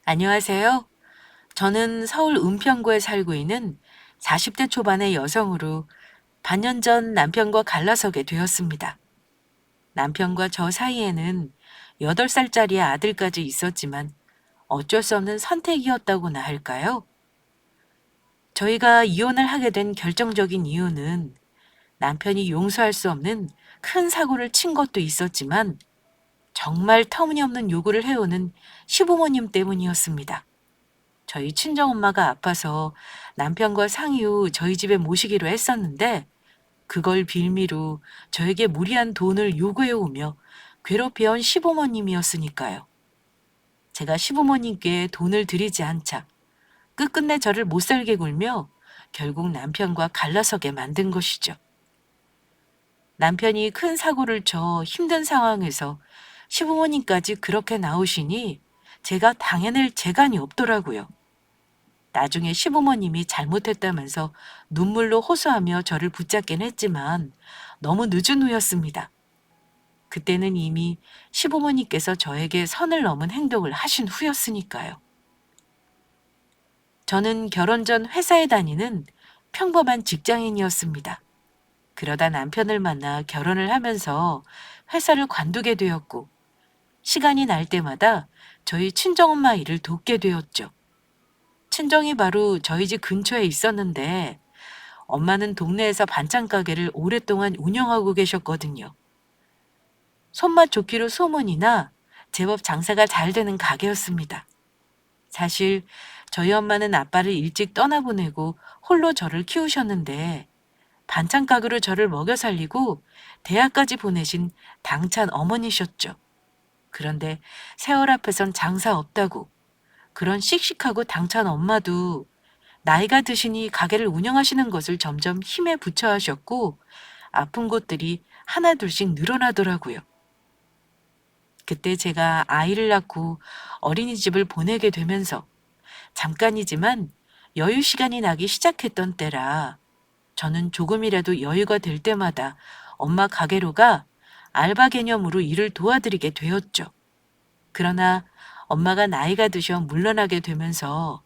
안녕하세요. 저는 서울 은평구에 살고 있는 40대 초반의 여성으로 반년 전 남편과 갈라서게 되었습니다. 남편과 저 사이에는 8살짜리 아들까지 있었지만 어쩔 수 없는 선택이었다고나 할까요? 저희가 이혼을 하게 된 결정적인 이유는 남편이 용서할 수 없는 큰 사고를 친 것도 있었지만 정말 터무니없는 요구를 해오는 시부모님 때문이었습니다. 저희 친정엄마가 아파서 남편과 상의 후 저희 집에 모시기로 했었는데 그걸 빌미로 저에게 무리한 돈을 요구해 오며 괴롭혀온 시부모님이었으니까요. 제가 시부모님께 돈을 드리지 않자 끝끝내 저를 못살게 굴며 결국 남편과 갈라서게 만든 것이죠. 남편이 큰 사고를 쳐 힘든 상황에서 시부모님까지 그렇게 나오시니 제가 당해낼 재간이 없더라고요. 나중에 시부모님이 잘못했다면서 눈물로 호소하며 저를 붙잡긴 했지만 너무 늦은 후였습니다. 그때는 이미 시부모님께서 저에게 선을 넘은 행동을 하신 후였으니까요. 저는 결혼 전 회사에 다니는 평범한 직장인이었습니다. 그러다 남편을 만나 결혼을 하면서 회사를 관두게 되었고 시간이 날 때마다 저희 친정엄마 일을 돕게 되었죠. 친정이 바로 저희 집 근처에 있었는데 엄마는 동네에서 반찬 가게를 오랫동안 운영하고 계셨거든요. 손맛 좋기로 소문이나 제법 장사가 잘 되는 가게였습니다. 사실 저희 엄마는 아빠를 일찍 떠나보내고 홀로 저를 키우셨는데 반찬 가게로 저를 먹여 살리고 대학까지 보내신 당찬 어머니셨죠. 그런데 세월 앞에선 장사 없다고 그런 씩씩하고 당찬 엄마도 나이가 드시니 가게를 운영하시는 것을 점점 힘에 부처 하셨고 아픈 곳들이 하나둘씩 늘어나더라고요. 그때 제가 아이를 낳고 어린이집을 보내게 되면서 잠깐이지만 여유 시간이 나기 시작했던 때라 저는 조금이라도 여유가 될 때마다 엄마 가게로 가 알바 개념으로 일을 도와드리게 되었죠. 그러나 엄마가 나이가 드셔 물러나게 되면서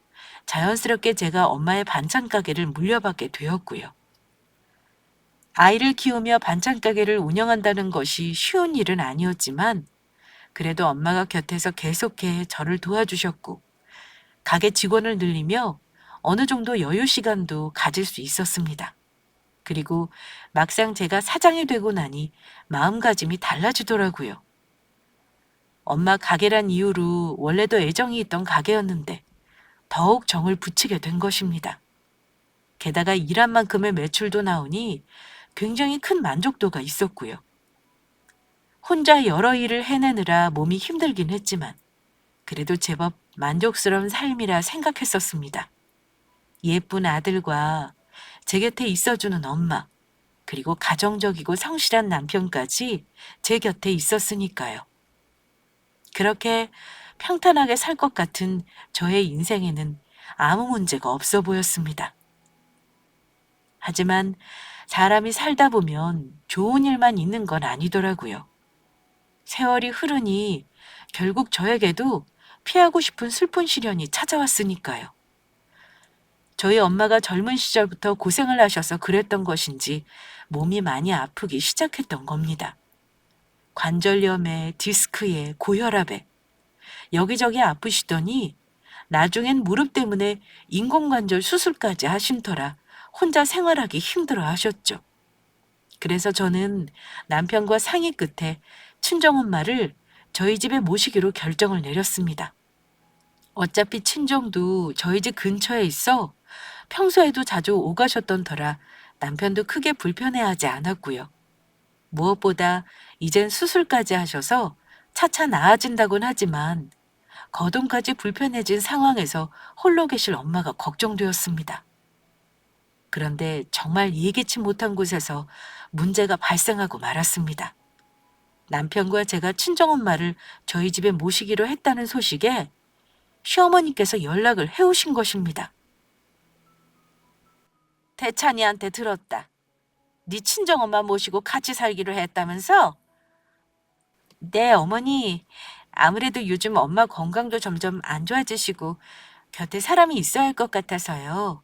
자연스럽게 제가 엄마의 반찬 가게를 물려받게 되었고요. 아이를 키우며 반찬 가게를 운영한다는 것이 쉬운 일은 아니었지만 그래도 엄마가 곁에서 계속해 저를 도와주셨고 가게 직원을 늘리며 어느 정도 여유 시간도 가질 수 있었습니다. 그리고 막상 제가 사장이 되고 나니 마음가짐이 달라지더라고요. 엄마 가게란 이유로 원래도 애정이 있던 가게였는데 더욱 정을 붙이게 된 것입니다. 게다가 일한 만큼의 매출도 나오니 굉장히 큰 만족도가 있었고요. 혼자 여러 일을 해내느라 몸이 힘들긴 했지만 그래도 제법 만족스러운 삶이라 생각했었습니다. 예쁜 아들과 제 곁에 있어주는 엄마, 그리고 가정적이고 성실한 남편까지 제 곁에 있었으니까요. 그렇게 평탄하게 살 것 같은 저의 인생에는 아무 문제가 없어 보였습니다. 하지만 사람이 살다 보면 좋은 일만 있는 건 아니더라고요. 세월이 흐르니 결국 저에게도 피하고 싶은 슬픈 시련이 찾아왔으니까요. 저희 엄마가 젊은 시절부터 고생을 하셔서 그랬던 것인지 몸이 많이 아프기 시작했던 겁니다. 관절염에 디스크에 고혈압에 여기저기 아프시더니 나중엔 무릎 때문에 인공관절 수술까지 하신 터라 혼자 생활하기 힘들어 하셨죠. 그래서 저는 남편과 상의 끝에 친정엄마를 저희 집에 모시기로 결정을 내렸습니다. 어차피 친정도 저희 집 근처에 있어 평소에도 자주 오가셨던 터라 남편도 크게 불편해하지 않았고요. 무엇보다 이젠 수술까지 하셔서 차차 나아진다곤 하지만 거동까지 불편해진 상황에서 홀로 계실 엄마가 걱정되었습니다. 그런데 정말 예기치 못한 곳에서 문제가 발생하고 말았습니다. 남편과 제가 친정엄마를 저희 집에 모시기로 했다는 소식에 시어머니께서 연락을 해오신 것입니다. 대찬이한테 들었다. 네 친정엄마 모시고 같이 살기로 했다면서? 네, 어머니. 아무래도 요즘 엄마 건강도 점점 안 좋아지시고 곁에 사람이 있어야 할 것 같아서요.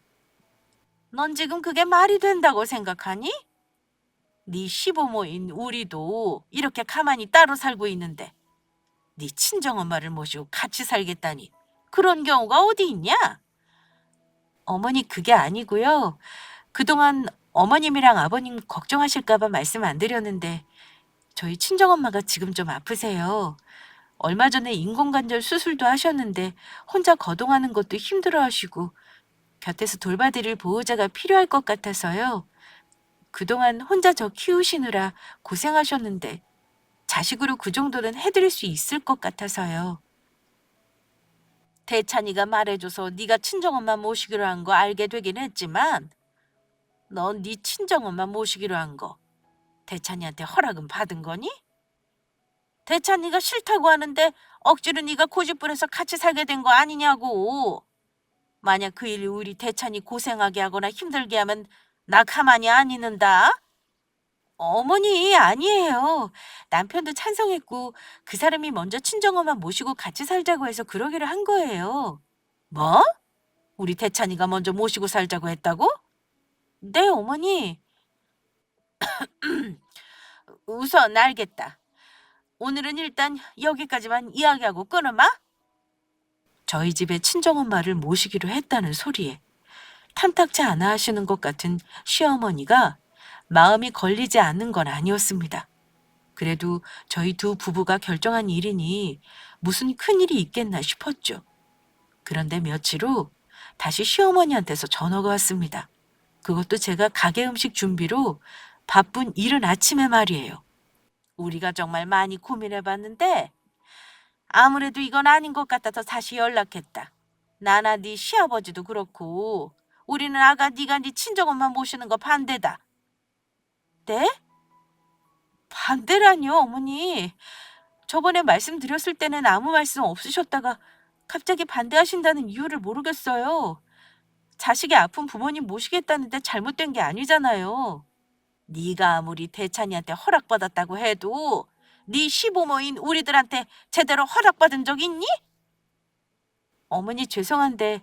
넌 지금 그게 말이 된다고 생각하니? 네 시부모인 우리도 이렇게 가만히 따로 살고 있는데 네 친정엄마를 모시고 같이 살겠다니 그런 경우가 어디 있냐? 어머니 그게 아니고요. 그동안 어머님이랑 아버님 걱정하실까 봐 말씀 안 드렸는데 저희 친정엄마가 지금 좀 아프세요. 얼마 전에 인공관절 수술도 하셨는데 혼자 거동하는 것도 힘들어하시고 곁에서 돌봐드릴 보호자가 필요할 것 같아서요. 그동안 혼자 저 키우시느라 고생하셨는데 자식으로 그 정도는 해드릴 수 있을 것 같아서요. 대찬이가 말해줘서 네가 친정엄마 모시기로 한 거 알게 되긴 했지만 넌 네 친정엄마 모시기로 한 거 대찬이한테 허락은 받은 거니? 대찬이가 싫다고 하는데 억지로 네가 고집부려서 같이 살게 된 거 아니냐고. 만약 그 일이 우리 대찬이 고생하게 하거나 힘들게 하면 나 가만히 안 있는다. 어머니 아니에요. 남편도 찬성했고 그 사람이 먼저 친정엄마 모시고 같이 살자고 해서 그러기로 한 거예요. 뭐? 우리 대찬이가 먼저 모시고 살자고 했다고? 네, 어머니. 우선 알겠다. 오늘은 일단 여기까지만 이야기하고 끊으마. 저희 집에 친정엄마를 모시기로 했다는 소리에 탐탁지 않아 하시는 것 같은 시어머니가 마음이 걸리지 않는 건 아니었습니다. 그래도 저희 두 부부가 결정한 일이니 무슨 큰일이 있겠나 싶었죠. 그런데 며칠 후 다시 시어머니한테서 전화가 왔습니다. 그것도 제가 가게 음식 준비로 바쁜 이른 아침에 말이에요. 우리가 정말 많이 고민해봤는데 아무래도 이건 아닌 것 같아서 다시 연락했다. 나나 네 시아버지도 그렇고 우리는 아가 네가 네 친정엄마 모시는 거 반대다. 네? 반대라뇨, 어머니. 저번에 말씀드렸을 때는 아무 말씀 없으셨다가 갑자기 반대하신다는 이유를 모르겠어요. 자식이 아픈 부모님 모시겠다는데 잘못된 게 아니잖아요. 네가 아무리 대찬이한테 허락받았다고 해도 네 시부모인 우리들한테 제대로 허락받은 적 있니? 어머니 죄송한데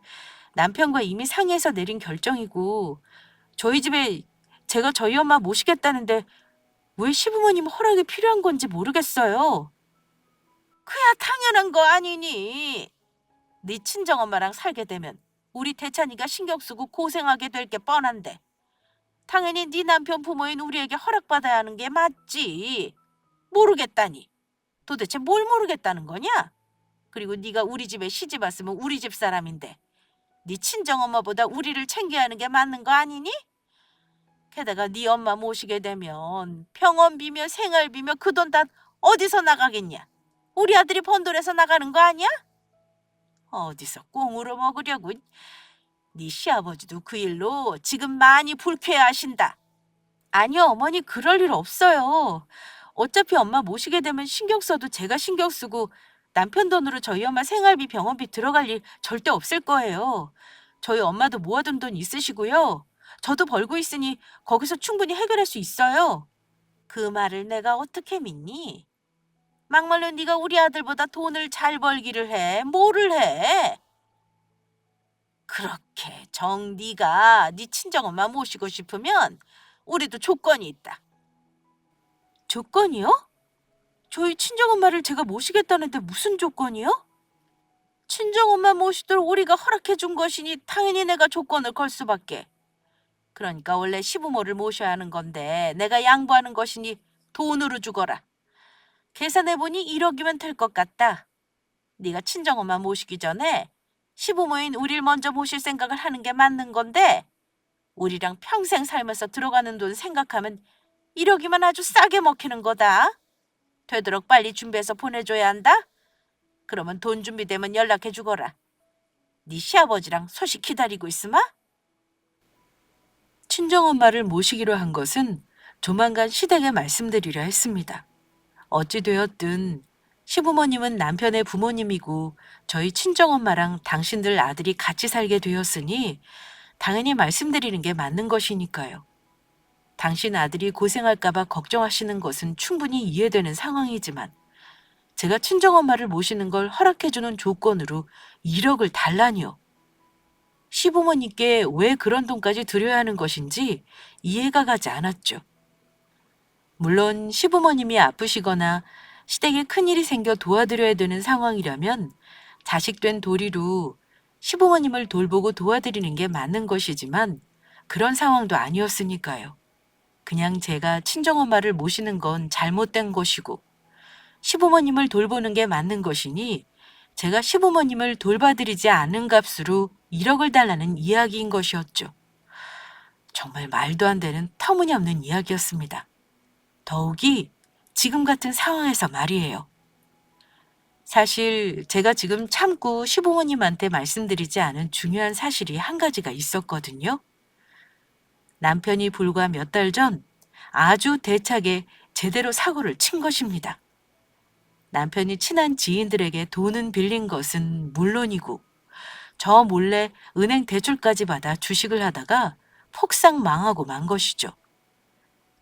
남편과 이미 상의해서 내린 결정이고 저희 집에 제가 저희 엄마 모시겠다는데 왜 시부모님 허락이 필요한 건지 모르겠어요. 그야 당연한 거 아니니. 네 친정엄마랑 살게 되면 우리 대찬이가 신경 쓰고 고생하게 될 게 뻔한데 당연히 네 남편 부모인 우리에게 허락받아야 하는 게 맞지. 모르겠다니. 도대체 뭘 모르겠다는 거냐? 그리고 네가 우리 집에 시집 왔으면 우리 집 사람인데 네 친정엄마보다 우리를 챙겨야 하는 게 맞는 거 아니니? 게다가 네 엄마 모시게 되면 병원비며 생활비며 그 돈 다 어디서 나가겠냐? 우리 아들이 번 돈에서 나가는 거 아니야? 어디서 꽁으로 먹으려고. 네 시아버지도 그 일로 지금 많이 불쾌해하신다. 아니요, 어머니 그럴 일 없어요. 어차피 엄마 모시게 되면 신경 써도 제가 신경 쓰고 남편 돈으로 저희 엄마 생활비 병원비 들어갈 일 절대 없을 거예요. 저희 엄마도 모아둔 돈 있으시고요. 저도 벌고 있으니 거기서 충분히 해결할 수 있어요. 그 말을 내가 어떻게 믿니? 막말로 네가 우리 아들보다 돈을 잘 벌기를 해. 뭐를 해? 그렇게 네가 네 친정엄마 모시고 싶으면 우리도 조건이 있다. 조건이요? 저희 친정엄마를 제가 모시겠다는데 무슨 조건이요? 친정엄마 모시도록 우리가 허락해 준 것이니 당연히 내가 조건을 걸 수밖에. 그러니까 원래 시부모를 모셔야 하는 건데 내가 양보하는 것이니 돈으로 주거라. 계산해보니 1억이면 될 것 같다. 네가 친정엄마 모시기 전에 시부모인 우릴 먼저 모실 생각을 하는 게 맞는 건데 우리랑 평생 살면서 들어가는 돈 생각하면 1억이면 아주 싸게 먹히는 거다. 되도록 빨리 준비해서 보내줘야 한다. 그러면 돈 준비되면 연락해 주거라. 네 시아버지랑 소식 기다리고 있으마? 친정엄마를 모시기로 한 것은 조만간 시댁에 말씀드리려 했습니다. 어찌 되었든 시부모님은 남편의 부모님이고 저희 친정엄마랑 당신들 아들이 같이 살게 되었으니 당연히 말씀드리는 게 맞는 것이니까요. 당신 아들이 고생할까 봐 걱정하시는 것은 충분히 이해되는 상황이지만 제가 친정엄마를 모시는 걸 허락해주는 조건으로 1억을 달라니요. 시부모님께 왜 그런 돈까지 드려야 하는 것인지 이해가 가지 않았죠. 물론 시부모님이 아프시거나 시댁에 큰일이 생겨 도와드려야 되는 상황이라면 자식된 도리로 시부모님을 돌보고 도와드리는 게 맞는 것이지만 그런 상황도 아니었으니까요. 그냥 제가 친정엄마를 모시는 건 잘못된 것이고 시부모님을 돌보는 게 맞는 것이니 제가 시부모님을 돌봐드리지 않은 값으로 1억을 달라는 이야기인 것이었죠. 정말 말도 안 되는 터무니없는 이야기였습니다. 더욱이 지금 같은 상황에서 말이에요. 사실 제가 지금 참고 시부모님한테 말씀드리지 않은 중요한 사실이 한 가지가 있었거든요. 남편이 불과 몇 달 전 아주 대차게 제대로 사고를 친 것입니다. 남편이 친한 지인들에게 돈은 빌린 것은 물론이고 저 몰래 은행 대출까지 받아 주식을 하다가 폭삭 망하고 만 것이죠.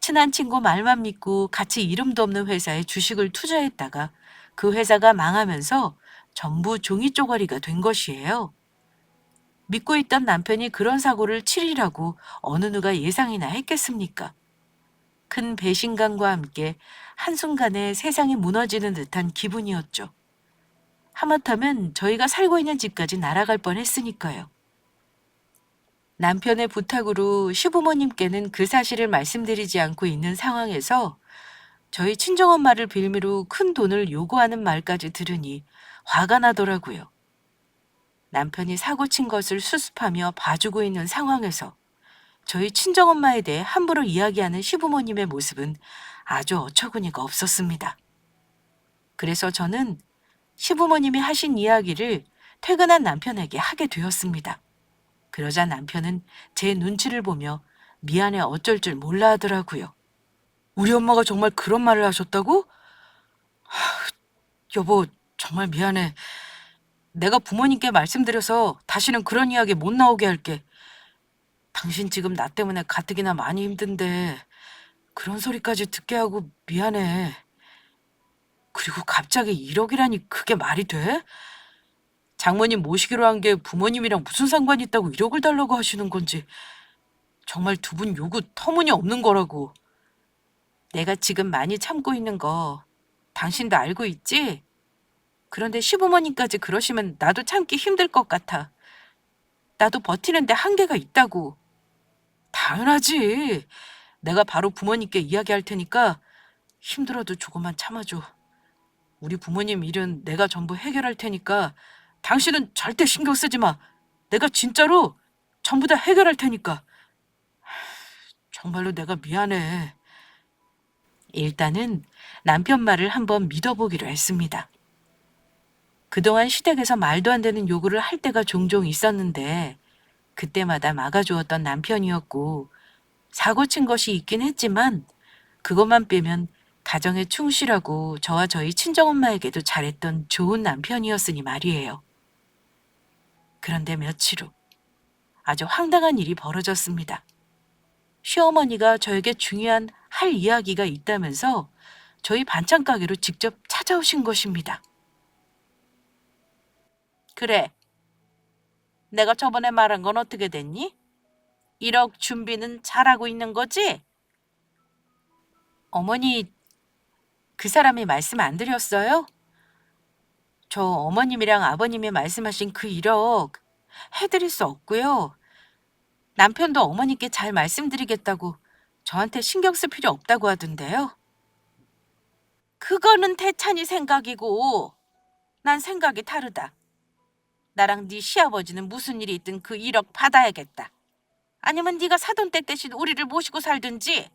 친한 친구 말만 믿고 같이 이름도 없는 회사에 주식을 투자했다가 그 회사가 망하면서 전부 종이 쪼가리가 된 것이에요. 믿고 있던 남편이 그런 사고를 치리라고 어느 누가 예상이나 했겠습니까? 큰 배신감과 함께 한순간에 세상이 무너지는 듯한 기분이었죠. 하마터면 저희가 살고 있는 집까지 날아갈 뻔했으니까요. 남편의 부탁으로 시부모님께는 그 사실을 말씀드리지 않고 있는 상황에서 저희 친정엄마를 빌미로 큰 돈을 요구하는 말까지 들으니 화가 나더라고요. 남편이 사고 친 것을 수습하며 봐주고 있는 상황에서 저희 친정엄마에 대해 함부로 이야기하는 시부모님의 모습은 아주 어처구니가 없었습니다. 그래서 저는 시부모님이 하신 이야기를 퇴근한 남편에게 하게 되었습니다. 그러자 남편은 제 눈치를 보며 미안해 어쩔 줄 몰라 하더라고요. 우리 엄마가 정말 그런 말을 하셨다고? 여보, 정말 미안해. 내가 부모님께 말씀드려서 다시는 그런 이야기 못 나오게 할게. 당신 지금 나 때문에 가뜩이나 많이 힘든데 그런 소리까지 듣게 하고 미안해. 그리고 갑자기 1억이라니 그게 말이 돼? 장모님 모시기로 한 게 부모님이랑 무슨 상관이 있다고 1억을 달라고 하시는 건지 정말 두 분 요구 터무니없는 거라고. 내가 지금 많이 참고 있는 거 당신도 알고 있지? 그런데 시부모님까지 그러시면 나도 참기 힘들 것 같아. 나도 버티는데 한계가 있다고. 당연하지. 내가 바로 부모님께 이야기할 테니까 힘들어도 조금만 참아줘. 우리 부모님 일은 내가 전부 해결할 테니까 당신은 절대 신경 쓰지 마. 내가 진짜로 전부 다 해결할 테니까. 정말로 내가 미안해. 일단은 남편 말을 한번 믿어보기로 했습니다. 그동안 시댁에서 말도 안 되는 요구를 할 때가 종종 있었는데 그때마다 막아주었던 남편이었고 사고 친 것이 있긴 했지만 그것만 빼면 가정에 충실하고 저와 저희 친정엄마에게도 잘했던 좋은 남편이었으니 말이에요. 그런데 며칠 후 아주 황당한 일이 벌어졌습니다. 시어머니가 저에게 중요한 할 이야기가 있다면서 저희 반찬 가게로 직접 찾아오신 것입니다. 그래, 내가 저번에 말한 건 어떻게 됐니? 1억 준비는 잘하고 있는 거지? 어머니, 그 사람이 말씀 안 드렸어요? 저 어머님이랑 아버님이 말씀하신 그 1억 해드릴 수 없고요. 남편도 어머니께 잘 말씀드리겠다고 저한테 신경 쓸 필요 없다고 하던데요. 그거는 태찬이 생각이고 난 생각이 다르다. 나랑 네 시아버지는 무슨 일이 있든 그 1억 받아야겠다. 아니면 네가 사돈댁 대신 우리를 모시고 살든지.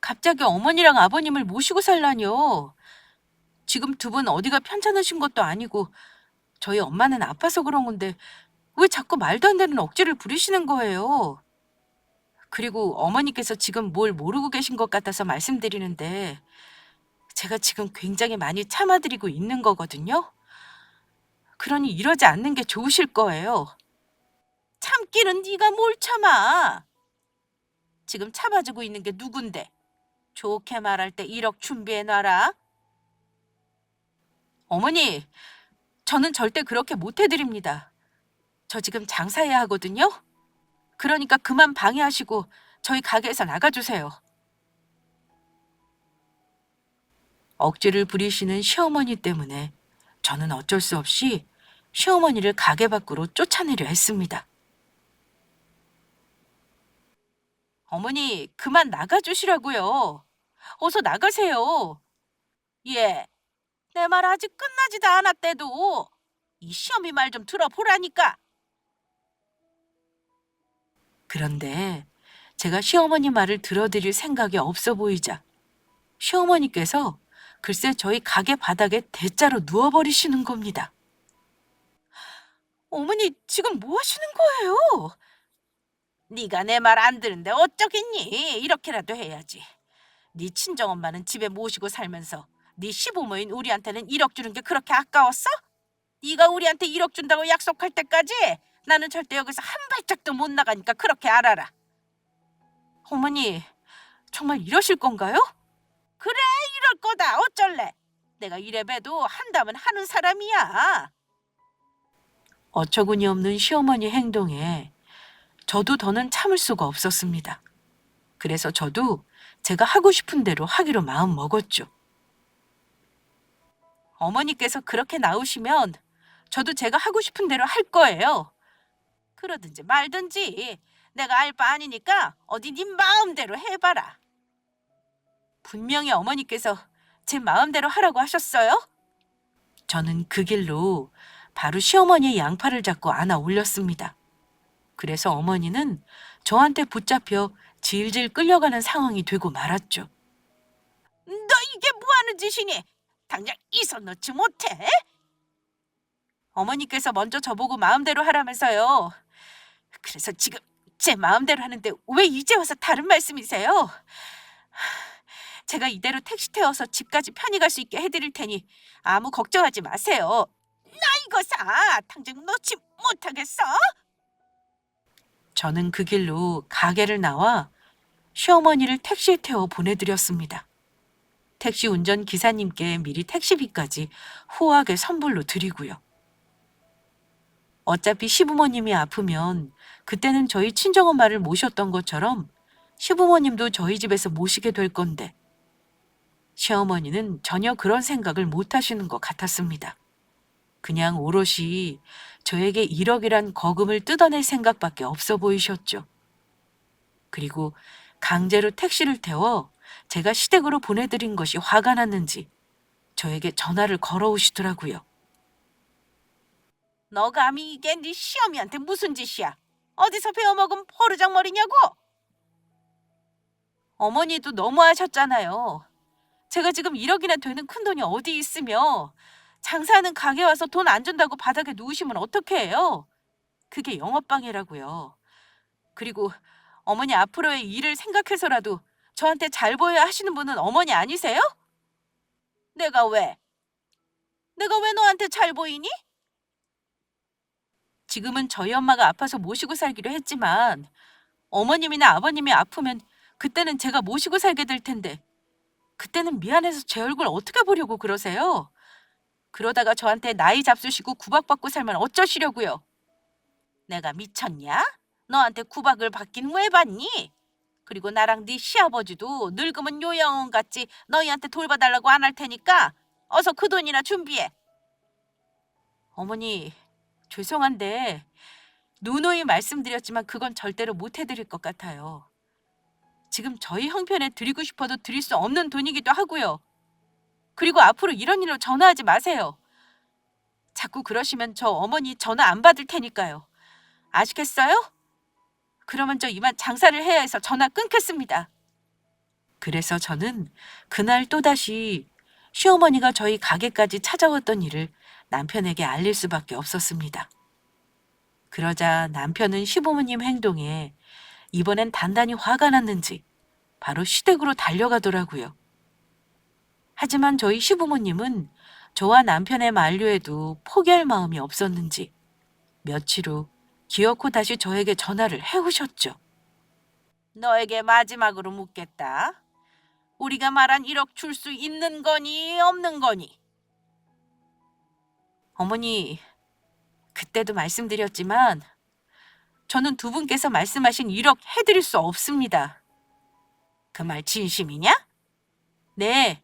갑자기 어머니랑 아버님을 모시고 살라뇨. 지금 두 분 어디가 편찮으신 것도 아니고 저희 엄마는 아파서 그런 건데 왜 자꾸 말도 안 되는 억지를 부리시는 거예요. 그리고 어머니께서 지금 뭘 모르고 계신 것 같아서 말씀드리는데 제가 지금 굉장히 많이 참아드리고 있는 거거든요. 그러니 이러지 않는 게 좋으실 거예요. 참기는 네가 뭘 참아. 지금 참아주고 있는 게 누군데. 좋게 말할 때 1억 준비해놔라. 어머니, 저는 절대 그렇게 못 해드립니다. 저 지금 장사해야 하거든요. 그러니까 그만 방해하시고 저희 가게에서 나가주세요. 억지를 부리시는 시어머니 때문에 저는 어쩔 수 없이 시어머니를 가게 밖으로 쫓아내려 했습니다. 어머니, 그만 나가주시라고요. 어서 나가세요. 예, 내 말 아직 끝나지도 않았대도. 이 시어미 말 좀 들어보라니까. 그런데 제가 시어머니 말을 들어드릴 생각이 없어 보이자 시어머니께서 글쎄 저희 가게 바닥에 대자로 누워버리시는 겁니다. 어머니, 지금 뭐 하시는 거예요? 네가 내 말 안 듣는데 어쩌겠니? 이렇게라도 해야지. 네 친정엄마는 집에 모시고 살면서 네 시부모인 우리한테는 1억 주는 게 그렇게 아까웠어? 네가 우리한테 1억 준다고 약속할 때까지 나는 절대 여기서 한 발짝도 못 나가니까 그렇게 알아라. 어머니, 정말 이러실 건가요? 그래, 이럴 거다. 어쩔래? 내가 이래봬도 한다면 하는 사람이야. 어처구니 없는 시어머니 행동에 저도 더는 참을 수가 없었습니다. 그래서 저도 제가 하고 싶은 대로 하기로 마음 먹었죠. 어머니께서 그렇게 나오시면 저도 제가 하고 싶은 대로 할 거예요. 그러든지 말든지 내가 알 바 아니니까 어디 네 마음대로 해봐라. 분명히 어머니께서 제 마음대로 하라고 하셨어요? 저는 그 길로 바로 시어머니의 양팔을 잡고 안아 올렸습니다. 그래서 어머니는 저한테 붙잡혀 질질 끌려가는 상황이 되고 말았죠. 너 이게 뭐하는 짓이니? 당장 이 손 놓지 못해? 어머니께서 먼저 저보고 마음대로 하라면서요. 그래서 지금 제 마음대로 하는데 왜 이제 와서 다른 말씀이세요? 제가 이대로 택시 태워서 집까지 편히 갈 수 있게 해드릴 테니 아무 걱정하지 마세요. 이거사 당장 놓지 못하겠어? 저는 그 길로 가게를 나와 시어머니를 택시에 태워 보내드렸습니다. 택시 운전 기사님께 미리 택시비까지 후하게 선불로 드리고요. 어차피 시부모님이 아프면 그때는 저희 친정엄마를 모셨던 것처럼 시부모님도 저희 집에서 모시게 될 건데 시어머니는 전혀 그런 생각을 못 하시는 것 같았습니다. 그냥 오롯이 저에게 1억이란 거금을 뜯어낼 생각밖에 없어 보이셨죠. 그리고 강제로 택시를 태워 제가 시댁으로 보내드린 것이 화가 났는지 저에게 전화를 걸어오시더라고요. 너 감히 이게 네 시어미한테 무슨 짓이야? 어디서 배워먹은 포르장머리냐고? 어머니도 너무하셨잖아요. 제가 지금 1억이나 되는 큰돈이 어디 있으며 장사하는 가게 와서 돈 안 준다고 바닥에 누우시면 어떻게 해요? 그게 영업방해라고요. 그리고 어머니 앞으로의 일을 생각해서라도 저한테 잘 보여야 하시는 분은 어머니 아니세요? 내가 왜? 내가 왜 너한테 잘 보이니? 지금은 저희 엄마가 아파서 모시고 살기로 했지만 어머님이나 아버님이 아프면 그때는 제가 모시고 살게 될 텐데 그때는 미안해서 제 얼굴 어떻게 보려고 그러세요? 그러다가 저한테 나이 잡수시고 구박받고 살면 어쩌시려고요? 내가 미쳤냐? 너한테 구박을 받긴 왜 받니? 그리고 나랑 네 시아버지도 늙으면 요양원같이 너희한테 돌봐달라고 안 할 테니까 어서 그 돈이나 준비해. 어머니, 죄송한데 누누이 말씀드렸지만 그건 절대로 못 해드릴 것 같아요. 지금 저희 형편에 드리고 싶어도 드릴 수 없는 돈이기도 하고요. 그리고 앞으로 이런 일로 전화하지 마세요. 자꾸 그러시면 저 어머니 전화 안 받을 테니까요. 아시겠어요? 그러면 저 이만 장사를 해야 해서 전화 끊겠습니다. 그래서 저는 그날 또다시 시어머니가 저희 가게까지 찾아왔던 일을 남편에게 알릴 수밖에 없었습니다. 그러자 남편은 시부모님 행동에 이번엔 단단히 화가 났는지 바로 시댁으로 달려가더라고요. 하지만 저희 시부모님은 저와 남편의 만류에도 포기할 마음이 없었는지 며칠 후 기어코 다시 저에게 전화를 해오셨죠. 너에게 마지막으로 묻겠다. 우리가 말한 1억 줄 수 있는 거니 없는 거니? 어머니, 그때도 말씀드렸지만 저는 두 분께서 말씀하신 1억 해드릴 수 없습니다. 그 말 진심이냐? 네,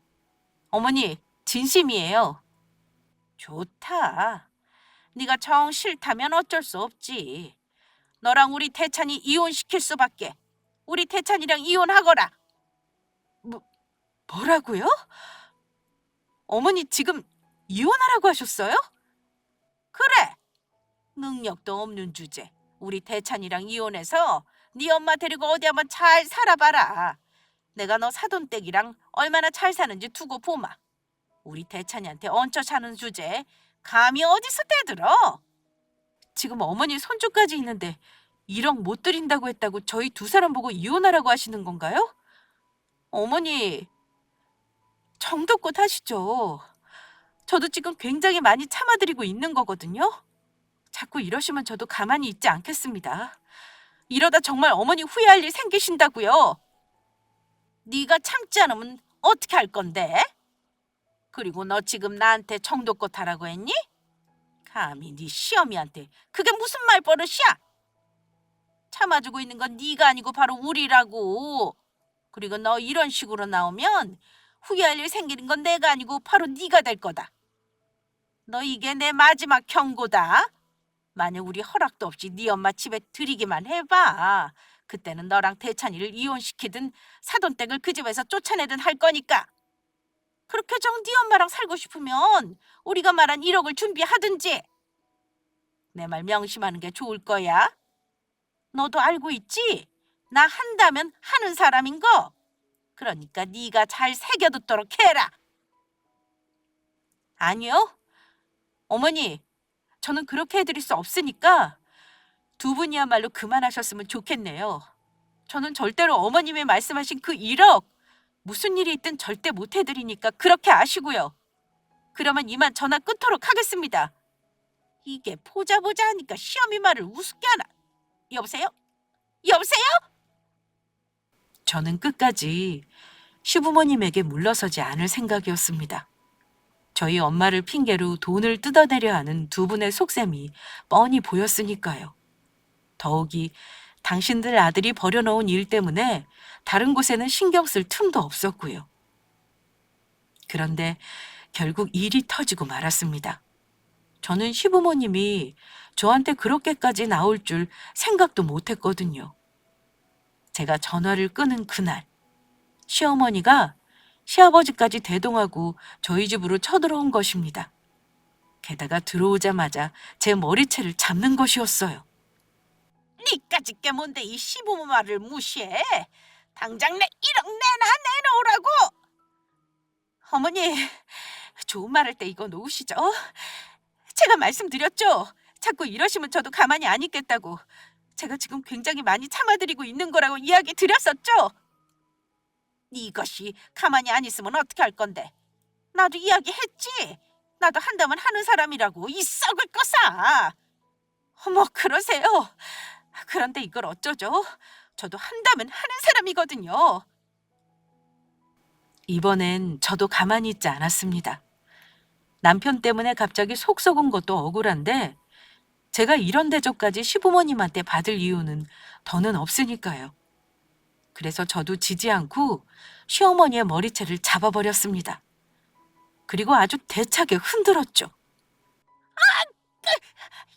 어머니, 진심이에요. 좋다. 네가 정 싫다면 어쩔 수 없지. 너랑 우리 태찬이 이혼시킬 수밖에. 우리 태찬이랑 이혼하거라. 뭐, 뭐라고요? 어머니 지금 이혼하라고 하셨어요? 그래. 능력도 없는 주제. 우리 태찬이랑 이혼해서 네 엄마 데리고 어디 한번 잘 살아봐라. 내가 너 사돈댁이랑 얼마나 잘 사는지 두고 보마. 우리 태찬이한테 얹혀 사는 주제 감히 어디서 대들어? 지금 어머니 손주까지 있는데 1억 못 드린다고 했다고 저희 두 사람 보고 이혼하라고 하시는 건가요? 어머니, 정도껏 하시죠. 저도 지금 굉장히 많이 참아드리고 있는 거거든요. 자꾸 이러시면 저도 가만히 있지 않겠습니다. 이러다 정말 어머니 후회할 일 생기신다고요. 네가 참지 않으면 어떻게 할 건데? 그리고 너 지금 나한테 정도껏 하라고 했니? 감히 네 시어미한테 그게 무슨 말버릇이야? 참아주고 있는 건 네가 아니고 바로 우리라고. 그리고 너 이런 식으로 나오면 후회할 일 생기는 건 내가 아니고 바로 네가 될 거다. 너 이게 내 마지막 경고다. 만약 우리 허락도 없이 네 엄마 집에 들이기만 해봐. 그때는 너랑 대찬이를 이혼시키든 사돈댁을 그 집에서 쫓아내든 할 거니까. 그렇게 정 네 엄마랑 살고 싶으면 우리가 말한 1억을 준비하든지. 내 말 명심하는 게 좋을 거야. 너도 알고 있지? 나 한다면 하는 사람인 거. 그러니까 네가 잘 새겨듣도록 해라. 아니요. 어머니, 저는 그렇게 해드릴 수 없으니까 두 분이야말로 그만하셨으면 좋겠네요. 저는 절대로 어머님이 말씀하신 그 1억 무슨 일이 있든 절대 못 해드리니까 그렇게 아시고요. 그러면 이만 전화 끊도록 하겠습니다. 이게 보자 하니까 시어미 말을 우습게 하나. 여보세요? 여보세요? 저는 끝까지 시부모님에게 물러서지 않을 생각이었습니다. 저희 엄마를 핑계로 돈을 뜯어내려 하는 두 분의 속셈이 뻔히 보였으니까요. 더욱이 당신들 아들이 버려놓은 일 때문에 다른 곳에는 신경 쓸 틈도 없었고요. 그런데 결국 일이 터지고 말았습니다. 저는 시부모님이 저한테 그렇게까지 나올 줄 생각도 못했거든요. 제가 전화를 끊은 그날, 시어머니가 시아버지까지 대동하고 저희 집으로 쳐들어온 것입니다. 게다가 들어오자마자 제 머리채를 잡는 것이었어요. 니까짓 게 뭔데 이 시부모 말을 무시해? 당장 내 1억 내놓으라고! 어머니, 좋은 말 할 때 이거 놓으시죠? 제가 말씀드렸죠? 자꾸 이러시면 저도 가만히 안 있겠다고. 제가 지금 굉장히 많이 참아드리고 있는 거라고 이야기 드렸었죠? 이것이 가만히 안 있으면 어떻게 할 건데? 나도 이야기했지. 나도 한다면 하는 사람이라고 이 썩을 거사. 어머 그러세요. 그런데 이걸 어쩌죠? 저도 한다면 하는 사람이거든요. 이번엔 저도 가만히 있지 않았습니다. 남편 때문에 갑자기 속 썩은 것도 억울한데 제가 이런 대접까지 시부모님한테 받을 이유는 더는 없으니까요. 그래서 저도 지지 않고 시어머니의 머리채를 잡아버렸습니다. 그리고 아주 대차게 흔들었죠.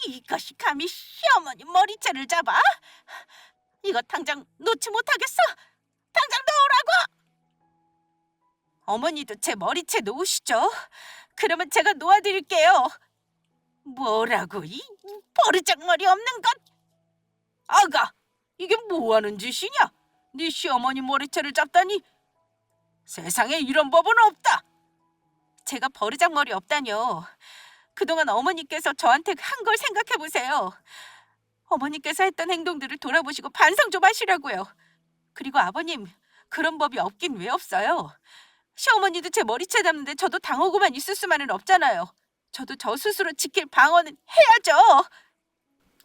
이것이 감히 시어머니 머리채를 잡아? 이거 당장 놓지 못하겠어? 당장 놓으라고! 어머니도 제 머리채 놓으시죠? 그러면 제가 놓아드릴게요. 뭐라고 이 버르장머리 없는 것! 아가, 이게 뭐하는 짓이냐? 네 시어머니 머리채를 잡다니. 세상에 이런 법은 없다. 제가 버르장머리 없다뇨. 그동안 어머니께서 저한테 한 걸 생각해 보세요. 어머니께서 했던 행동들을 돌아보시고 반성 좀 하시라고요. 그리고 아버님, 그런 법이 없긴 왜 없어요? 시어머니도 제 머리채 잡는데 저도 당하고만 있을 수만은 없잖아요. 저도 저 스스로 지킬 방어는 해야죠.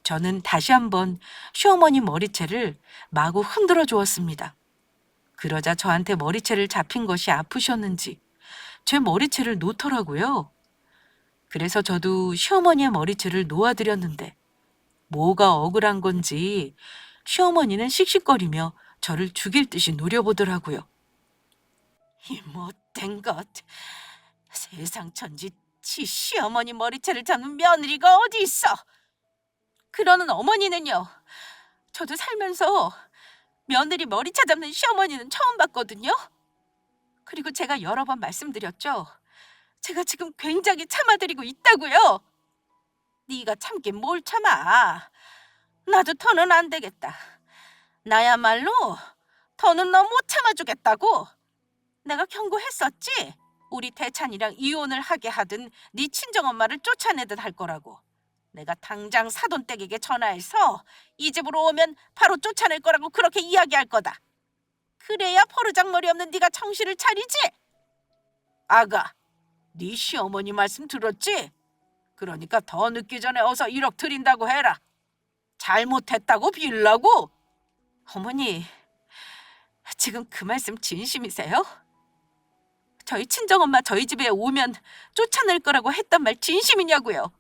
저는 다시 한번 시어머니 머리채를 마구 흔들어 주었습니다. 그러자 저한테 머리채를 잡힌 것이 아프셨는지 제 머리채를 놓더라고요. 그래서 저도 시어머니의 머리채를 놓아드렸는데 뭐가 억울한 건지 시어머니는 씩씩거리며 저를 죽일 듯이 노려보더라고요. 이 못된 것. 세상 천지 지 시어머니 머리채를 잡는 며느리가 어디 있어? 그러는 어머니는요. 저도 살면서 며느리 머리채 잡는 시어머니는 처음 봤거든요. 그리고 제가 여러 번 말씀드렸죠. 제가 지금 굉장히 참아드리고 있다고요. 네가 참긴 뭘 참아. 나도 더는 안 되겠다. 나야말로 더는 너 못 참아주겠다고. 내가 경고했었지. 우리 대찬이랑 이혼을 하게 하든 네 친정엄마를 쫓아내든 할 거라고. 내가 당장 사돈댁에게 전화해서 이 집으로 오면 바로 쫓아낼 거라고 그렇게 이야기할 거다. 그래야 버르장머리 없는 네가 정신을 차리지. 아가, 네 시어머니 말씀 들었지? 그러니까 더 늦기 전에 어서 1억 드린다고 해라. 잘못했다고 빌라고? 어머니, 지금 그 말씀 진심이세요? 저희 친정엄마 저희 집에 오면 쫓아낼 거라고 했단 말 진심이냐고요?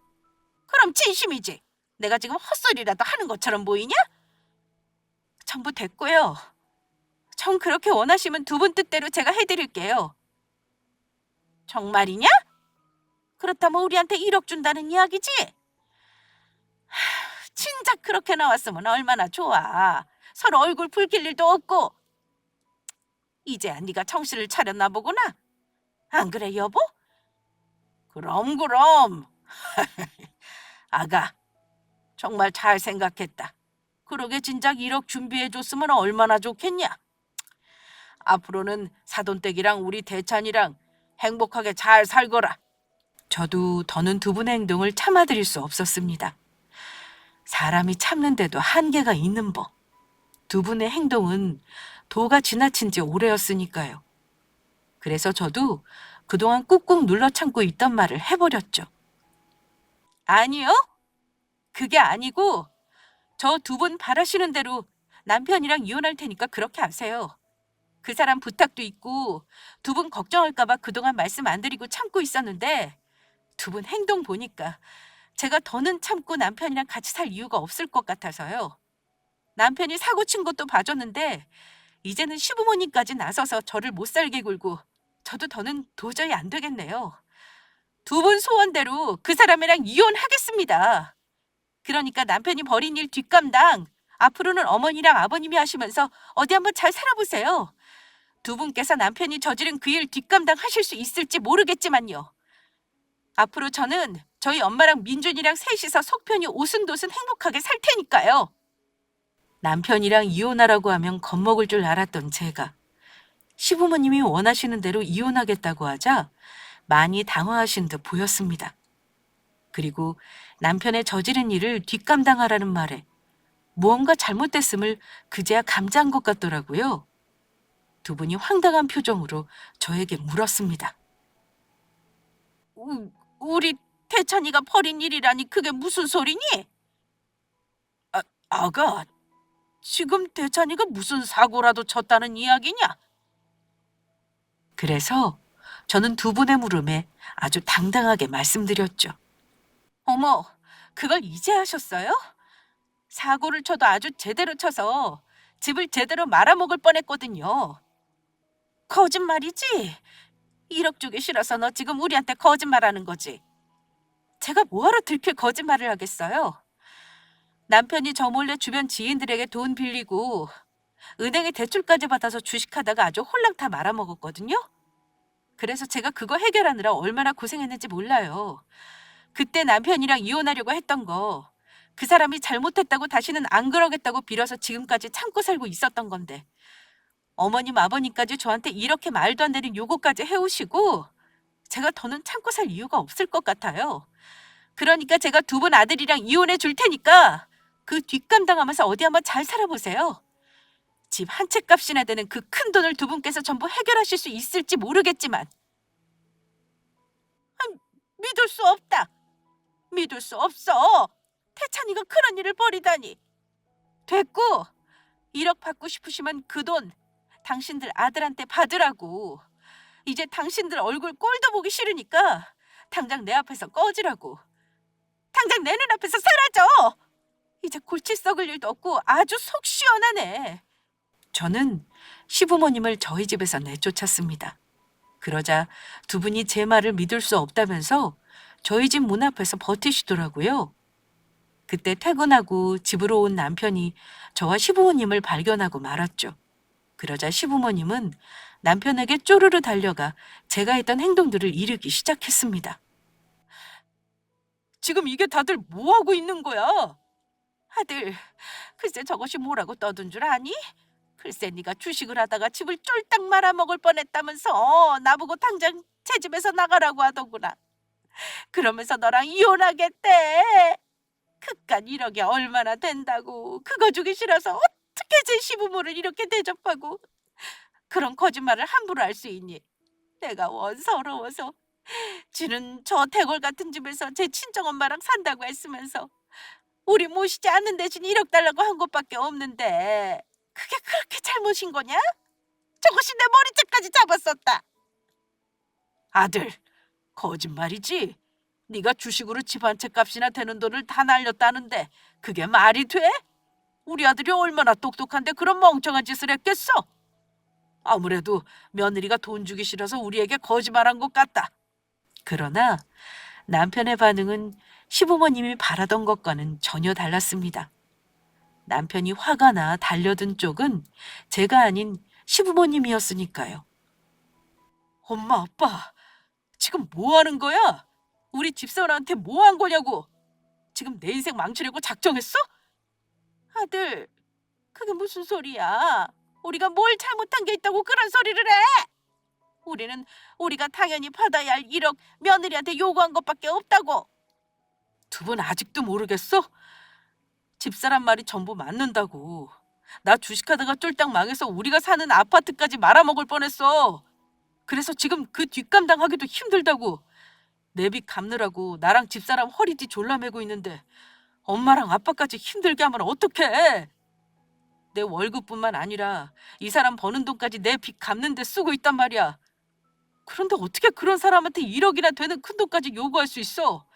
그럼 진심이지. 내가 지금 헛소리라도 하는 것처럼 보이냐? 전부 됐고요. 전 그렇게 원하시면 두 분 뜻대로 제가 해드릴게요. 정말이냐? 그렇다면 우리한테 1억 준다는 이야기지? 진작 그렇게 나왔으면 얼마나 좋아. 서로 얼굴 붉힐 일도 없고. 이제야 네가 정신을 차렸나 보구나. 안 그래 여보? 그럼. 아가, 정말 잘 생각했다. 그러게 진작 1억 준비해줬으면 얼마나 좋겠냐. 앞으로는 사돈댁이랑 우리 대찬이랑 행복하게 잘 살거라. 저도 더는 두 분의 행동을 참아드릴 수 없었습니다. 사람이 참는데도 한계가 있는 법. 두 분의 행동은 도가 지나친 지 오래였으니까요. 그래서 저도 그동안 꾹꾹 눌러 참고 있던 말을 해버렸죠. 아니요. 그게 아니고 저 두 분 바라시는 대로 남편이랑 이혼할 테니까 그렇게 하세요. 그 사람 부탁도 있고 두 분 걱정할까 봐 그동안 말씀 안 드리고 참고 있었는데 두 분 행동 보니까 제가 더는 참고 남편이랑 같이 살 이유가 없을 것 같아서요. 남편이 사고 친 것도 봐줬는데 이제는 시부모님까지 나서서 저를 못 살게 굴고 저도 더는 도저히 안 되겠네요. 두 분 소원대로 그 사람이랑 이혼하겠습니다. 그러니까 남편이 벌인 일 뒷감당 앞으로는 어머니랑 아버님이 하시면서 어디 한번 잘 살아보세요. 두 분께서 남편이 저지른 그 일 뒷감당 하실 수 있을지 모르겠지만요. 앞으로 저는 저희 엄마랑 민준이랑 셋이서 속편히 오순도순 행복하게 살 테니까요. 남편이랑 이혼하라고 하면 겁먹을 줄 알았던 제가 시부모님이 원하시는 대로 이혼하겠다고 하자 많이 당황하신 듯 보였습니다. 그리고 남편의 저지른 일을 뒷감당하라는 말에 무언가 잘못됐음을 그제야 감지한 것 같더라고요. 두 분이 황당한 표정으로 저에게 물었습니다. 우리 태찬이가 벌인 일이라니 그게 무슨 소리니? 아가, 지금 태찬이가 무슨 사고라도 쳤다는 이야기냐? 그래서 저는 두 분의 물음에 아주 당당하게 말씀드렸죠. 어머, 그걸 이제 하셨어요? 사고를 쳐도 아주 제대로 쳐서 집을 제대로 말아먹을 뻔했거든요. 거짓말이지? 1억 주기 싫어서 너 지금 우리한테 거짓말하는 거지? 제가 뭐하러 들킬 거짓말을 하겠어요? 남편이 저 몰래 주변 지인들에게 돈 빌리고 은행에 대출까지 받아서 주식하다가 아주 홀랑 다 말아먹었거든요. 그래서 제가 그거 해결하느라 얼마나 고생했는지 몰라요. 그때 남편이랑 이혼하려고 했던 거 그 사람이 잘못했다고 다시는 안 그러겠다고 빌어서 지금까지 참고 살고 있었던 건데 어머님 아버님까지 저한테 이렇게 말도 안 되는 요구까지 해오시고 제가 더는 참고 살 이유가 없을 것 같아요. 그러니까 제가 두 분 아들이랑 이혼해 줄 테니까 그 뒷감당하면서 어디 한번 잘 살아보세요. 집 한 채 값이나 되는 그 큰 돈을 두 분께서 전부 해결하실 수 있을지 모르겠지만 믿을 수 없다. 믿을 수 없어. 태찬이가 그런 일을 벌이다니. 됐고 1억 받고 싶으시면 그 돈 당신들 아들한테 받으라고. 이제 당신들 얼굴 꼴도 보기 싫으니까 당장 내 앞에서 꺼지라고. 당장 내 눈앞에서 사라져. 이제 골치 썩을 일도 없고 아주 속 시원하네. 저는 시부모님을 저희 집에서 내쫓았습니다. 그러자 두 분이 제 말을 믿을 수 없다면서 저희 집 문 앞에서 버티시더라고요. 그때 퇴근하고 집으로 온 남편이 저와 시부모님을 발견하고 말았죠. 그러자 시부모님은 남편에게 쪼르르 달려가 제가 했던 행동들을 이르기 시작했습니다. 지금 이게 다들 뭐 하고 있는 거야? 아들, 글쎄 저것이 뭐라고 떠든 줄 아니? 글쎄 네가 주식을 하다가 집을 쫄딱 말아먹을 뻔했다면서 나보고 당장 제 집에서 나가라고 하더구나. 그러면서 너랑 이혼하겠대. 그깟 1억이 얼마나 된다고. 그거 주기 싫어서 어떻게 제 시부모를 이렇게 대접하고 그런 거짓말을 함부로 할 수 있니? 내가 원 서러워서. 지는 저 대골 같은 집에서 제 친정엄마랑 산다고 했으면서 우리 모시지 않는 대신 1억 달라고 한 것밖에 없는데 그게 그렇게 잘못인 거냐? 저것이 내 머리채까지 잡았었다. 아들, 거짓말이지? 네가 주식으로 집 한 채 값이나 되는 돈을 다 날렸다는데 그게 말이 돼? 우리 아들이 얼마나 똑똑한데 그런 멍청한 짓을 했겠어? 아무래도 며느리가 돈 주기 싫어서 우리에게 거짓말한 것 같다. 그러나 남편의 반응은 시부모님이 바라던 것과는 전혀 달랐습니다. 남편이 화가 나 달려든 쪽은 제가 아닌 시부모님이었으니까요. 엄마, 아빠, 지금 뭐 하는 거야? 우리 집사람한테 뭐 한 거냐고? 지금 내 인생 망치려고 작정했어? 아들, 그게 무슨 소리야? 우리가 뭘 잘못한 게 있다고 그런 소리를 해? 우리는 우리가 당연히 받아야 할 1억 며느리한테 요구한 것밖에 없다고. 두 분 아직도 모르겠어? 집사람 말이 전부 맞는다고. 나 주식하다가 쫄딱 망해서 우리가 사는 아파트까지 말아먹을 뻔했어. 그래서 지금 그 뒷감당하기도 힘들다고. 내 빚 갚느라고 나랑 집사람 허리띠 졸라매고 있는데 엄마랑 아빠까지 힘들게 하면 어떡해. 내 월급뿐만 아니라 이 사람 버는 돈까지 내 빚 갚는 데 쓰고 있단 말이야. 그런데 어떻게 그런 사람한테 1억이나 되는 큰 돈까지 요구할 수 있어?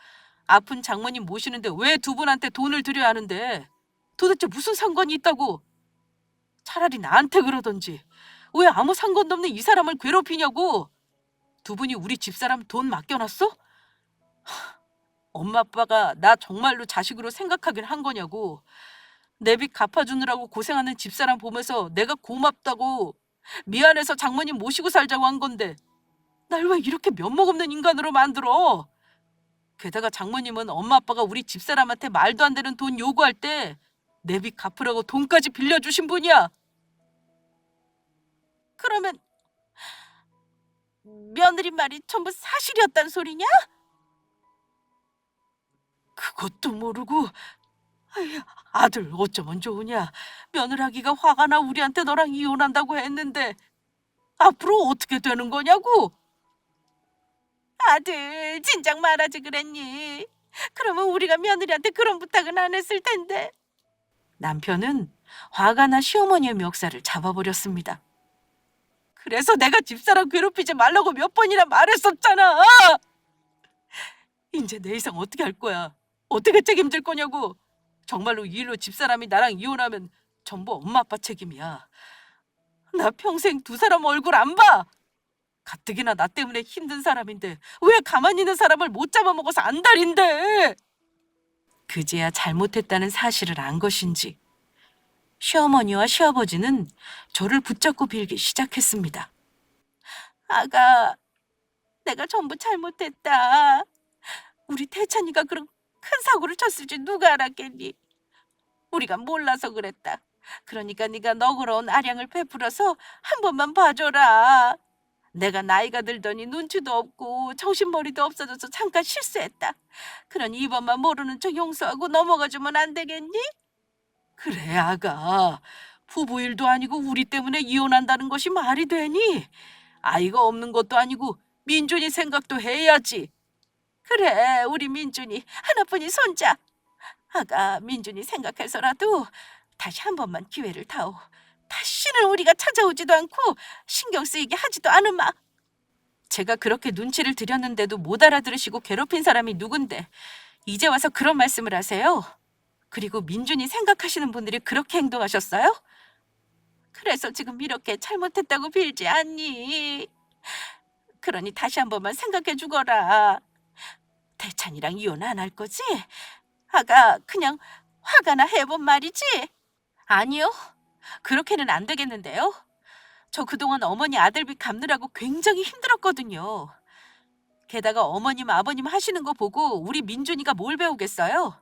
아픈 장모님 모시는데 왜 두 분한테 돈을 드려야 하는데? 도대체 무슨 상관이 있다고? 차라리 나한테 그러던지. 왜 아무 상관도 없는 이 사람을 괴롭히냐고. 두 분이 우리 집사람 돈 맡겨놨어? 엄마 아빠가 나 정말로 자식으로 생각하긴 한 거냐고. 내 빚 갚아주느라고 고생하는 집사람 보면서 내가 고맙다고 미안해서 장모님 모시고 살자고 한 건데 날 왜 이렇게 면목 없는 인간으로 만들어? 게다가 장모님은 엄마 아빠가 우리 집사람한테 말도 안 되는 돈 요구할 때 내 빚 갚으라고 돈까지 빌려주신 분이야. 그러면 며느리 말이 전부 사실이었단 소리냐? 그것도 모르고. 아이, 아들 어쩌면 좋으냐. 며느라기가 화가 나 우리한테 너랑 이혼한다고 했는데 앞으로 어떻게 되는 거냐고. 아들 진작 말하지 그랬니? 그러면 우리가 며느리한테 그런 부탁은 안 했을 텐데. 남편은 화가 나 시어머니의 멱살을 잡아버렸습니다. 그래서 내가 집사람 괴롭히지 말라고 몇 번이나 말했었잖아. 이제 내 이상 어떻게 할 거야? 어떻게 책임질 거냐고. 정말로 이 일로 집사람이 나랑 이혼하면 전부 엄마 아빠 책임이야. 나 평생 두 사람 얼굴 안 봐. 가뜩이나 나 때문에 힘든 사람인데 왜 가만히 있는 사람을 못 잡아먹어서 안달인데. 그제야 잘못했다는 사실을 안 것인지 시어머니와 시아버지는 저를 붙잡고 빌기 시작했습니다. 아가, 내가 전부 잘못했다. 우리 태찬이가 그런 큰 사고를 쳤을 줄 누가 알았겠니? 우리가 몰라서 그랬다. 그러니까 네가 너그러운 아량을 베풀어서 한 번만 봐줘라. 내가 나이가 들더니 눈치도 없고 정신머리도 없어져서 잠깐 실수했다. 그러니 이번만 모르는 척 용서하고 넘어가주면 안 되겠니? 그래, 아가. 부부 일도 아니고 우리 때문에 이혼한다는 것이 말이 되니? 아이가 없는 것도 아니고 민준이 생각도 해야지. 그래, 우리 민준이 하나뿐인 손자. 아가, 민준이 생각해서라도 다시 한 번만 기회를 다오. 다시는 우리가 찾아오지도 않고 신경 쓰이게 하지도 않으마. 제가 그렇게 눈치를 드렸는데도 못 알아들으시고 괴롭힌 사람이 누군데 이제 와서 그런 말씀을 하세요? 그리고 민준이 생각하시는 분들이 그렇게 행동하셨어요? 그래서 지금 이렇게 잘못했다고 빌지 않니? 그러니 다시 한 번만 생각해 주거라. 대찬이랑 이혼 안 할 거지? 아가 그냥 화가 나 해본 말이지? 아니요. 그렇게는 안 되겠는데요. 저 그동안 어머니 아들빚 갚느라고 굉장히 힘들었거든요. 게다가 어머님 아버님 하시는 거 보고 우리 민준이가 뭘 배우겠어요?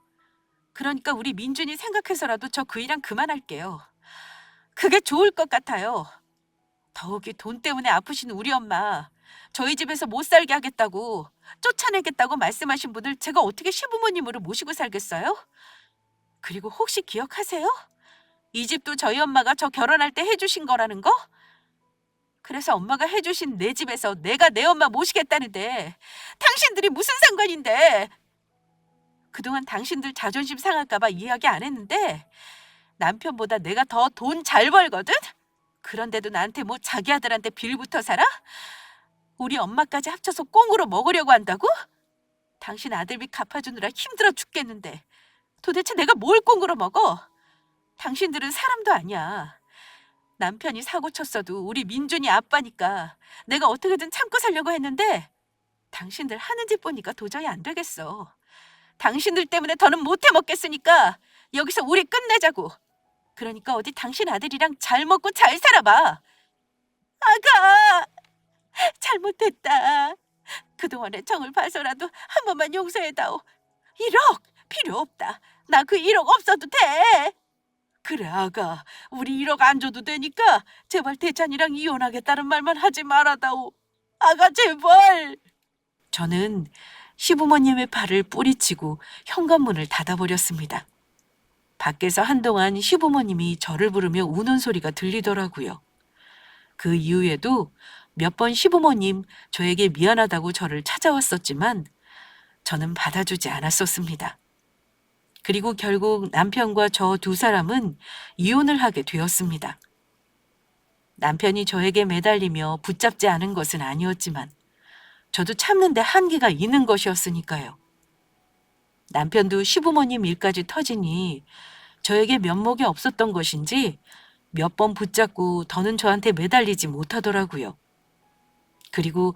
그러니까 우리 민준이 생각해서라도 저 그 일은 그만할게요. 그게 좋을 것 같아요. 더욱이 돈 때문에 아프신 우리 엄마, 저희 집에서 못 살게 하겠다고, 쫓아내겠다고 말씀하신 분을 제가 어떻게 시부모님으로 모시고 살겠어요? 그리고 혹시 기억하세요? 이 집도 저희 엄마가 저 결혼할 때 해주신 거라는 거? 그래서 엄마가 해주신 내 집에서 내가 내 엄마 모시겠다는데 당신들이 무슨 상관인데? 그동안 당신들 자존심 상할까봐 이야기 안 했는데 남편보다 내가 더 돈 잘 벌거든? 그런데도 나한테 뭐 자기 아들한테 빌부터 살아? 우리 엄마까지 합쳐서 꽁으로 먹으려고 한다고? 당신 아들빚 갚아주느라 힘들어 죽겠는데 도대체 내가 뭘 꽁으로 먹어? 당신들은 사람도 아니야. 남편이 사고 쳤어도 우리 민준이 아빠니까 내가 어떻게든 참고 살려고 했는데 당신들 하는 짓 보니까 도저히 안 되겠어. 당신들 때문에 더는 못 해먹겠으니까 여기서 우리 끝내자고. 그러니까 어디 당신 아들이랑 잘 먹고 잘 살아봐. 아가, 잘못했다. 그동안의 정을 봐서라도 한 번만 용서해다오. 1억 필요 없다. 나 그 1억 없어도 돼. 그래 아가, 우리 1억 안 줘도 되니까 제발 대찬이랑 이혼하겠다는 말만 하지 말아다오. 아가 제발. 저는 시부모님의 팔을 뿌리치고 현관문을 닫아버렸습니다. 밖에서 한동안 시부모님이 저를 부르며 우는 소리가 들리더라고요. 그 이후에도 몇 번 시부모님 저에게 미안하다고 저를 찾아왔었지만 저는 받아주지 않았었습니다. 그리고 결국 남편과 저 두 사람은 이혼을 하게 되었습니다. 남편이 저에게 매달리며 붙잡지 않은 것은 아니었지만 저도 참는데 한계가 있는 것이었으니까요. 남편도 시부모님 일까지 터지니 저에게 면목이 없었던 것인지 몇 번 붙잡고 더는 저한테 매달리지 못하더라고요. 그리고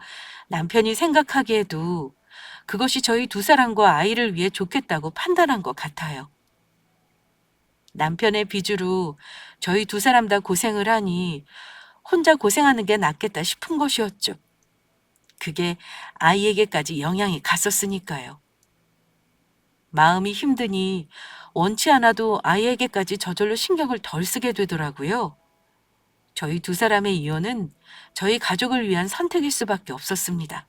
남편이 생각하기에도 그것이 저희 두 사람과 아이를 위해 좋겠다고 판단한 것 같아요. 남편의 비주로 저희 두 사람 다 고생을 하니 혼자 고생하는 게 낫겠다 싶은 것이었죠. 그게 아이에게까지 영향이 갔었으니까요. 마음이 힘드니 원치 않아도 아이에게까지 저절로 신경을 덜 쓰게 되더라고요. 저희 두 사람의 이혼은 저희 가족을 위한 선택일 수밖에 없었습니다.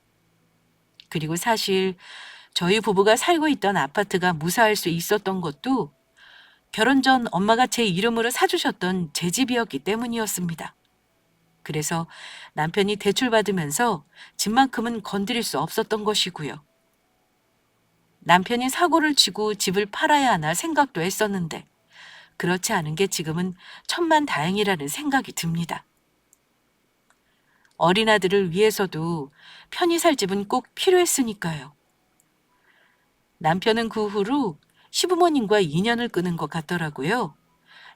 그리고 사실 저희 부부가 살고 있던 아파트가 무사할 수 있었던 것도 결혼 전 엄마가 제 이름으로 사주셨던 제 집이었기 때문이었습니다. 그래서 남편이 대출받으면서 집만큼은 건드릴 수 없었던 것이고요. 남편이 사고를 치고 집을 팔아야 하나 생각도 했었는데 그렇지 않은 게 지금은 천만다행이라는 생각이 듭니다. 어린 아들을 위해서도 편히 살 집은 꼭 필요했으니까요. 남편은 그 후로 시부모님과 인연을 끊은 것 같더라고요.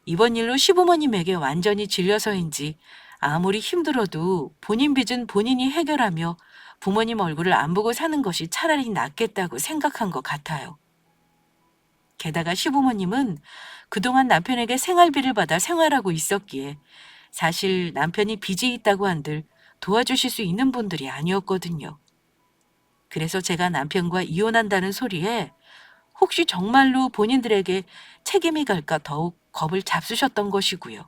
이번 일로 시부모님에게 완전히 질려서인지 아무리 힘들어도 본인 빚은 본인이 해결하며 부모님 얼굴을 안 보고 사는 것이 차라리 낫겠다고 생각한 것 같아요. 게다가 시부모님은 그동안 남편에게 생활비를 받아 생활하고 있었기에 사실 남편이 빚이 있다고 한들 도와주실 수 있는 분들이 아니었거든요. 그래서 제가 남편과 이혼한다는 소리에 혹시 정말로 본인들에게 책임이 갈까 더욱 겁을 잡수셨던 것이고요.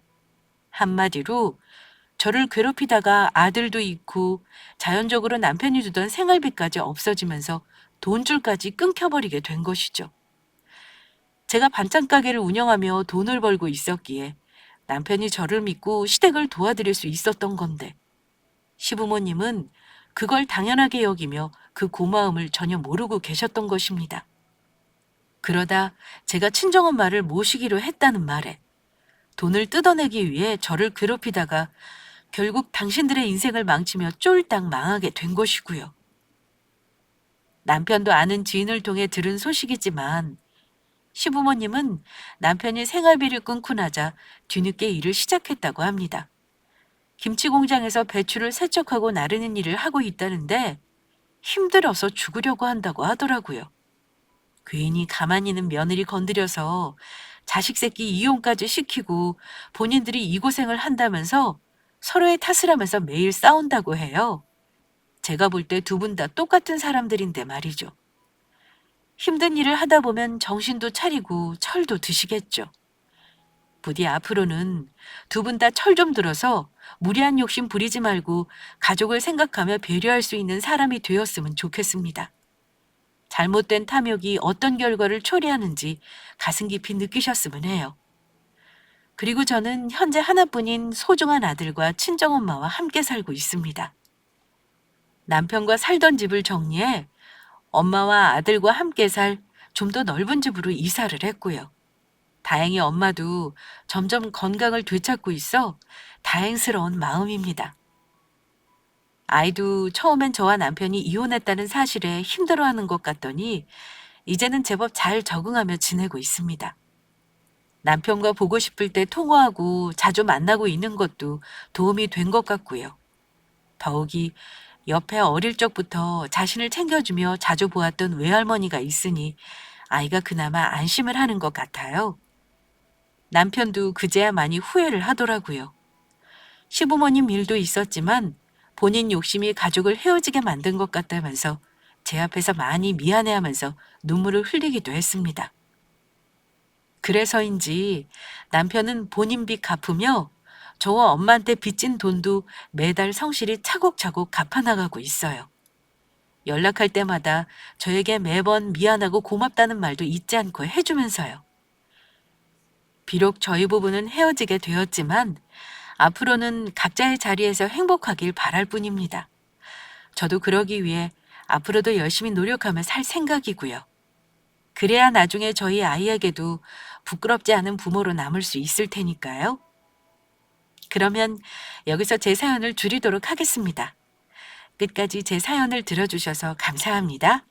한마디로 저를 괴롭히다가 아들도 잃고 자연적으로 남편이 주던 생활비까지 없어지면서 돈줄까지 끊겨버리게 된 것이죠. 제가 반찬 가게를 운영하며 돈을 벌고 있었기에 남편이 저를 믿고 시댁을 도와드릴 수 있었던 건데 시부모님은 그걸 당연하게 여기며 그 고마움을 전혀 모르고 계셨던 것입니다. 그러다 제가 친정엄마를 모시기로 했다는 말에 돈을 뜯어내기 위해 저를 괴롭히다가 결국 당신들의 인생을 망치며 쫄딱 망하게 된 것이고요. 남편도 아는 지인을 통해 들은 소식이지만 시부모님은 남편이 생활비를 끊고 나자 뒤늦게 일을 시작했다고 합니다. 김치 공장에서 배추를 세척하고 나르는 일을 하고 있다는데 힘들어서 죽으려고 한다고 하더라고요. 괜히 가만히 있는 며느리 건드려서 자식 새끼 이혼까지 시키고 본인들이 이 고생을 한다면서 서로의 탓을 하면서 매일 싸운다고 해요. 제가 볼 때 두 분 다 똑같은 사람들인데 말이죠. 힘든 일을 하다 보면 정신도 차리고 철도 드시겠죠. 부디 앞으로는 두 분 다 철 좀 들어서 무리한 욕심 부리지 말고 가족을 생각하며 배려할 수 있는 사람이 되었으면 좋겠습니다. 잘못된 탐욕이 어떤 결과를 초래하는지 가슴 깊이 느끼셨으면 해요. 그리고 저는 현재 하나뿐인 소중한 아들과 친정엄마와 함께 살고 있습니다. 남편과 살던 집을 정리해 엄마와 아들과 함께 살 좀 더 넓은 집으로 이사를 했고요. 다행히 엄마도 점점 건강을 되찾고 있어 다행스러운 마음입니다. 아이도 처음엔 저와 남편이 이혼했다는 사실에 힘들어하는 것 같더니 이제는 제법 잘 적응하며 지내고 있습니다. 남편과 보고 싶을 때 통화하고 자주 만나고 있는 것도 도움이 된 것 같고요. 더욱이 옆에 어릴 적부터 자신을 챙겨주며 자주 보았던 외할머니가 있으니 아이가 그나마 안심을 하는 것 같아요. 남편도 그제야 많이 후회를 하더라고요. 시부모님 일도 있었지만 본인 욕심이 가족을 헤어지게 만든 것 같다면서 제 앞에서 많이 미안해하면서 눈물을 흘리기도 했습니다. 그래서인지 남편은 본인 빚 갚으며 저와 엄마한테 빚진 돈도 매달 성실히 차곡차곡 갚아나가고 있어요. 연락할 때마다 저에게 매번 미안하고 고맙다는 말도 잊지 않고 해주면서요. 비록 저희 부부는 헤어지게 되었지만 앞으로는 각자의 자리에서 행복하길 바랄 뿐입니다. 저도 그러기 위해 앞으로도 열심히 노력하며 살 생각이고요. 그래야 나중에 저희 아이에게도 부끄럽지 않은 부모로 남을 수 있을 테니까요. 그러면 여기서 제 사연을 줄이도록 하겠습니다. 끝까지 제 사연을 들어주셔서 감사합니다.